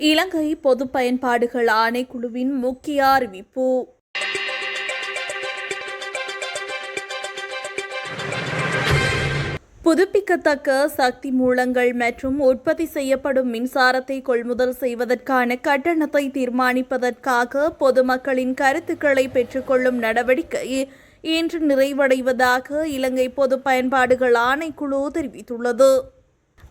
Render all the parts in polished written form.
இலங்கை பொது பயன்பாடுகள் ஆணைக்குழுவின் முக்கிய அறிவிப்பு. புதுப்பிக்கத்தக்க சக்தி மூலங்கள் மற்றும் உற்பத்தி செய்யப்படும் மின்சாரத்தை கொள்முதல் செய்வதற்கான கட்டணத்தை தீர்மானிப்பதற்காக பொதுமக்களின் கருத்துக்களை பெற்றுக்கொள்ளும் நடவடிக்கை இன்று நிறைவடைவதாக இலங்கை பொது பயன்பாடுகள் ஆணைக்குழு தெரிவித்துள்ளது.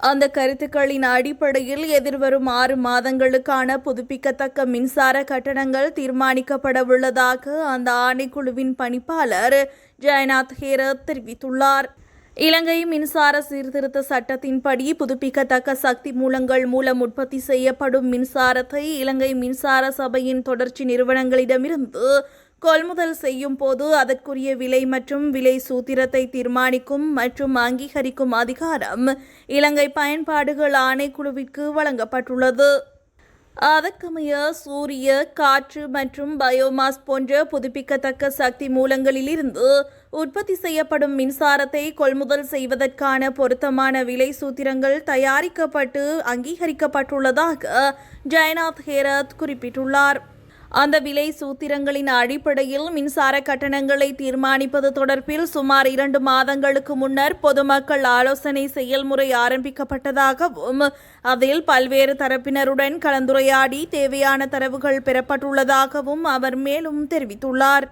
அந்த கருத்துக்களின் அடிப்படையில் எதிர்வரும் 6 மாதங்களுக்கான புதுப்பிக்கத்தக்க மின்சார கட்டணங்கள் தீர்மானிக்கப்படவுள்ளதாக அந்த ஆணைக்குழுவின் பணிப்பாளர் ஜெயநாத் ஹேரத் தெரிவித்துள்ளார். இலங்கை மின்சார சீர்திருத்த சட்டத்தின்படி புதுப்பிக்கத்தக்க சக்தி மூலங்கள் மூலம் உற்பத்தி செய்யப்படும் மின்சாரத்தை இலங்கை மின்சார சபையின் தொடர்ச்சி நிறுவனங்களிடமிருந்து கொள்முதல் செய்யும் போது அதற்குரிய விலை மற்றும் விலை சூத்திரத்தை தீர்மானிக்கும் மற்றும் அங்கீகரிக்கும் அதிகாரம் இலங்கை பயன்பாடுகள் ஆணைக்குழுவிற்கு வழங்கப்பட்டுள்ளது. அதற்கமைய சூரிய, காற்று மற்றும் பயோமாஸ் போன்ற புதுப்பிக்கத்தக்க சக்தி மூலங்களிலிருந்து உற்பத்தி செய்யப்படும் மின்சாரத்தை கொள்முதல் செய்வதற்கான பொருத்தமான விலை சூத்திரங்கள் தயாரிக்கப்பட்டு அங்கீகரிக்கப்பட்டுள்ளதாக ஜெயநாத் ஹேரத் குறிப்பிட்டுள்ளார். அந்த விலை சூத்திரங்களின் அடிப்படையில் மின்சார கட்டணங்களை தீர்மானிப்பது தொடர்பில் சுமார் 2 மாதங்களுக்கு முன்னர் பொதுமக்கள் ஆலோசனை செயல்முறை ஆரம்பிக்கப்பட்டதாகவும் அதில் பல்வேறு தரப்பினருடன் கலந்துரையாடி தேவையான தரவுகள் பெறப்பட்டுள்ளதாகவும் அவர் மேலும் தெரிவித்துள்ளார்.